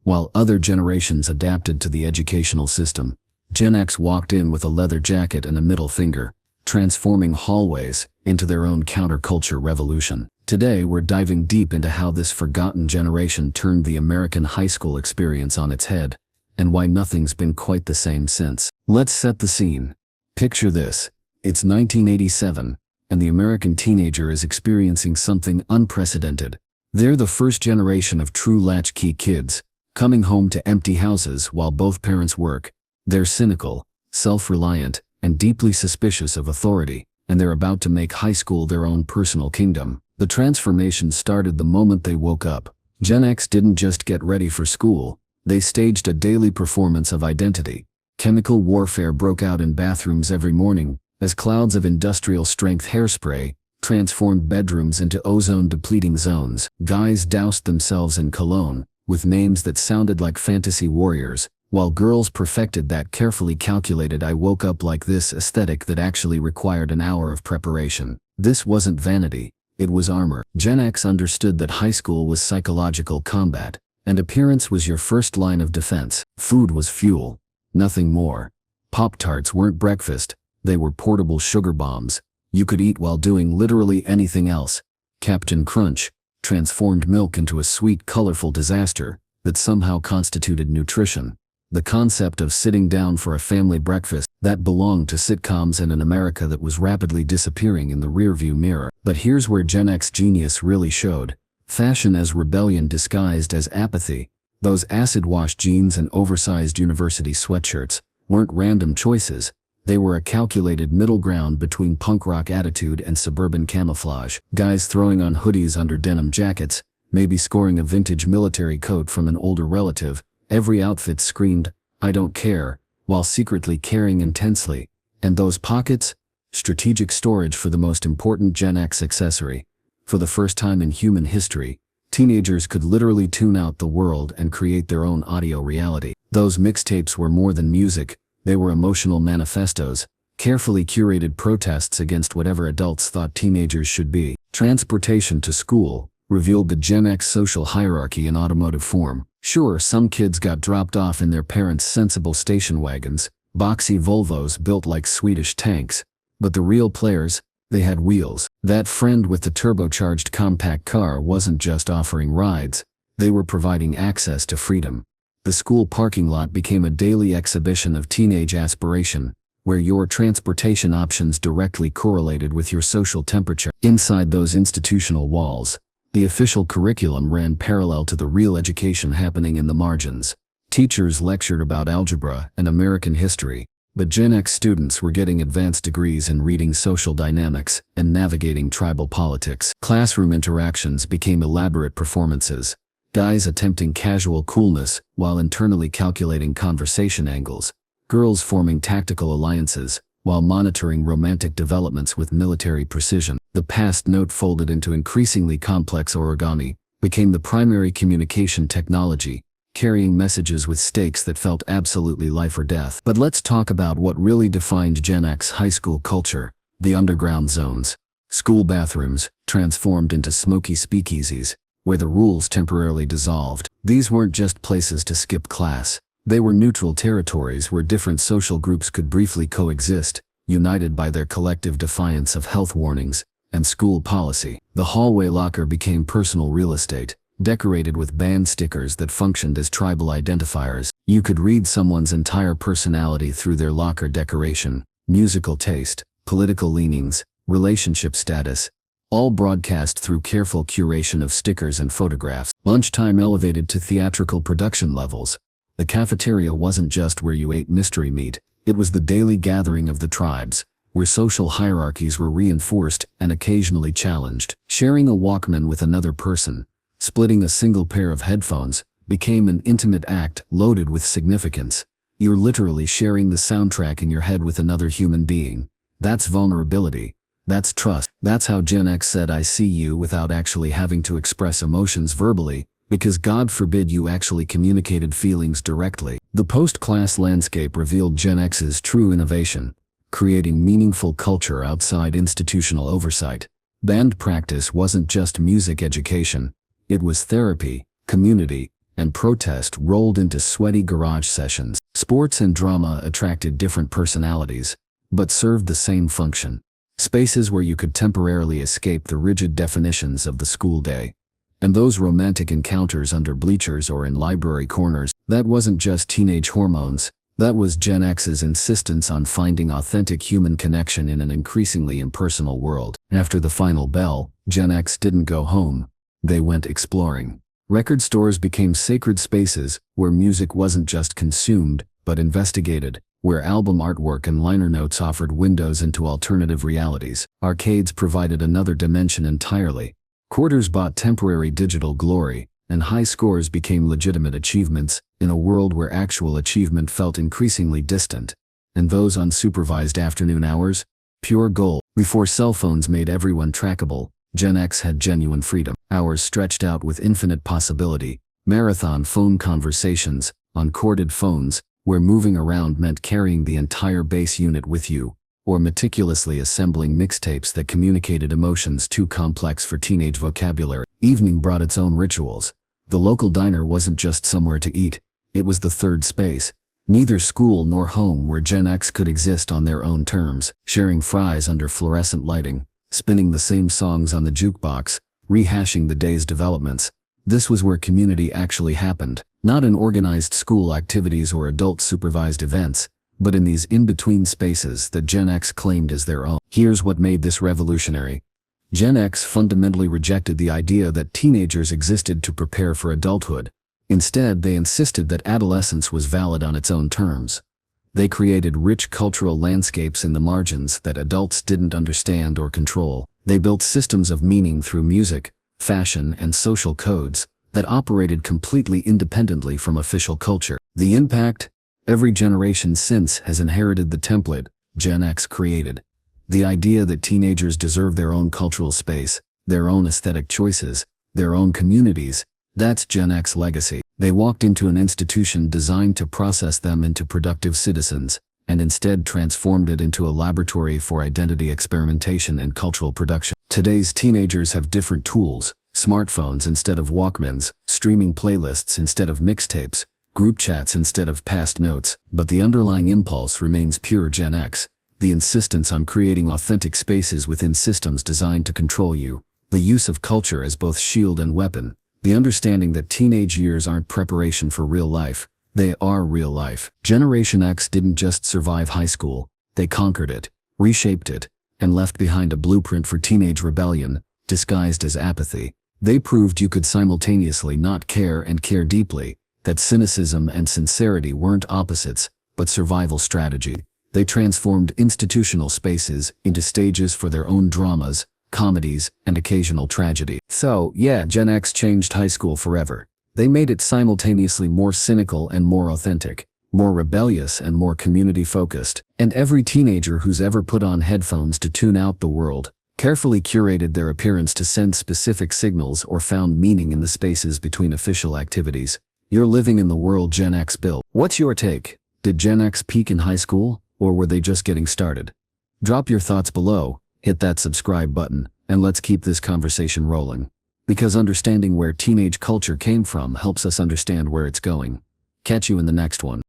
While other generations adapted to the educational system, Gen X walked in with a leather jacket and a middle finger, transforming hallways into their own counterculture revolution. Today we're diving deep into how this forgotten generation turned the American high school experience on its head, and why nothing's been quite the same since. Let's set the scene. Picture this. It's 1987, and the American teenager is experiencing something unprecedented. They're the first generation of true latchkey kids, coming home to empty houses while both parents work. They're cynical, self-reliant, and deeply suspicious of authority, and they're about to make high school their own personal kingdom. The transformation started the moment they woke up. Gen X didn't just get ready for school, they staged a daily performance of identity. Chemical warfare broke out in bathrooms every morning, as clouds of industrial-strength hairspray transformed bedrooms into ozone-depleting zones. Guys doused themselves in cologne, with names that sounded like fantasy warriors, while girls perfected that carefully calculated "I woke up like this" aesthetic that actually required an hour of preparation. This wasn't vanity, it was armor. Gen X understood that high school was psychological combat, and appearance was your first line of defense. Food was fuel, nothing more. Pop-Tarts weren't breakfast, they were portable sugar bombs. You could eat while doing literally anything else. Captain Crunch transformed milk into a sweet, colorful disaster that somehow constituted nutrition. The concept of sitting down for a family breakfast that belonged to sitcoms in an America that was rapidly disappearing in the rearview mirror. But here's where Gen X genius really showed. Fashion as rebellion disguised as apathy. Those acid-wash jeans and oversized university sweatshirts weren't random choices. They were a calculated middle ground between punk rock attitude and suburban camouflage. Guys throwing on hoodies under denim jackets, maybe scoring a vintage military coat from an older relative. Every outfit screamed, "I don't care," while secretly caring intensely. And those pockets? Strategic storage for the most important Gen X accessory. For the first time in human history, teenagers could literally tune out the world and create their own audio reality. Those mixtapes were more than music, they were emotional manifestos, carefully curated protests against whatever adults thought teenagers should be. Transportation to school revealed the Gen X social hierarchy in automotive form. Sure, some kids got dropped off in their parents' sensible station wagons, boxy Volvos built like Swedish tanks, but the real players, they had wheels. That friend with the turbocharged compact car wasn't just offering rides, they were providing access to freedom. The school parking lot became a daily exhibition of teenage aspiration, where your transportation options directly correlated with your social temperature. Inside those institutional walls, the official curriculum ran parallel to the real education happening in the margins. Teachers lectured about algebra and American history, but Gen X students were getting advanced degrees in reading social dynamics and navigating tribal politics. Classroom interactions became elaborate performances. Guys attempting casual coolness while internally calculating conversation angles. Girls forming tactical alliances while monitoring romantic developments with military precision. The past note, folded into increasingly complex origami, became the primary communication technology, carrying messages with stakes that felt absolutely life or death. But let's talk about what really defined Gen X high school culture: the underground zones. School bathrooms transformed into smoky speakeasies, where the rules temporarily dissolved. These weren't just places to skip class. They were neutral territories where different social groups could briefly coexist, united by their collective defiance of health warnings and school policy. The hallway locker became personal real estate, decorated with band stickers that functioned as tribal identifiers. You could read someone's entire personality through their locker decoration, musical taste, political leanings, relationship status, all broadcast through careful curation of stickers and photographs. Lunchtime elevated to theatrical production levels. The cafeteria wasn't just where you ate mystery meat, it was the daily gathering of the tribes, where social hierarchies were reinforced and occasionally challenged. Sharing a Walkman with another person, splitting a single pair of headphones, became an intimate act loaded with significance. You're literally sharing the soundtrack in your head with another human being. That's vulnerability. That's trust. That's how Gen X said "I see you" without actually having to express emotions verbally, because God forbid you actually communicated feelings directly. The post-class landscape revealed Gen X's true innovation, creating meaningful culture outside institutional oversight. Band practice wasn't just music education, it was therapy, community, and protest rolled into sweaty garage sessions. Sports and drama attracted different personalities, but served the same function. Spaces where you could temporarily escape the rigid definitions of the school day. And those romantic encounters under bleachers or in library corners, that wasn't just teenage hormones, that was Gen X's insistence on finding authentic human connection in an increasingly impersonal world. After the final bell, Gen X didn't go home, they went exploring. Record stores became sacred spaces where music wasn't just consumed, but investigated, where album artwork and liner notes offered windows into alternative realities. Arcades provided another dimension entirely. Quarters bought temporary digital glory, and high scores became legitimate achievements in a world where actual achievement felt increasingly distant. And those unsupervised afternoon hours? Pure gold. Before cell phones made everyone trackable, Gen X had genuine freedom. Hours stretched out with infinite possibility. Marathon phone conversations, on corded phones, where moving around meant carrying the entire base unit with you, or meticulously assembling mixtapes that communicated emotions too complex for teenage vocabulary. Evening brought its own rituals. The local diner wasn't just somewhere to eat, it was the third space. Neither school nor home where Gen X could exist on their own terms, sharing fries under fluorescent lighting, spinning the same songs on the jukebox, rehashing the day's developments. This was where community actually happened, not in organized school activities or adult-supervised events, but in these in-between spaces that Gen X claimed as their own. Here's what made this revolutionary. Gen X fundamentally rejected the idea that teenagers existed to prepare for adulthood. Instead, they insisted that adolescence was valid on its own terms. They created rich cultural landscapes in the margins that adults didn't understand or control. They built systems of meaning through music, fashion, and social codes that operated completely independently from official culture. The impact? Every generation since has inherited the template Gen X created. The idea that teenagers deserve their own cultural space, their own aesthetic choices, their own communities, that's Gen X legacy. They walked into an institution designed to process them into productive citizens, and instead transformed it into a laboratory for identity experimentation and cultural production. Today's teenagers have different tools: smartphones instead of Walkmans, streaming playlists instead of mixtapes, group chats instead of past notes, but the underlying impulse remains pure Gen X. The insistence on creating authentic spaces within systems designed to control you, the use of culture as both shield and weapon, the understanding that teenage years aren't preparation for real life, they are real life. Generation X didn't just survive high school, they conquered it, reshaped it, and left behind a blueprint for teenage rebellion, disguised as apathy. They proved you could simultaneously not care and care deeply, that cynicism and sincerity weren't opposites, but survival strategy. They transformed institutional spaces into stages for their own dramas, comedies, and occasional tragedy. So, yeah, Gen X changed high school forever. They made it simultaneously more cynical and more authentic, more rebellious and more community-focused. And every teenager who's ever put on headphones to tune out the world, carefully curated their appearance to send specific signals or found meaning in the spaces between official activities. You're living in the world Gen X built. What's your take? Did Gen X peak in high school, or were they just getting started? Drop your thoughts below, hit that subscribe button, and let's keep this conversation rolling. Because understanding where teenage culture came from helps us understand where it's going. Catch you in the next one.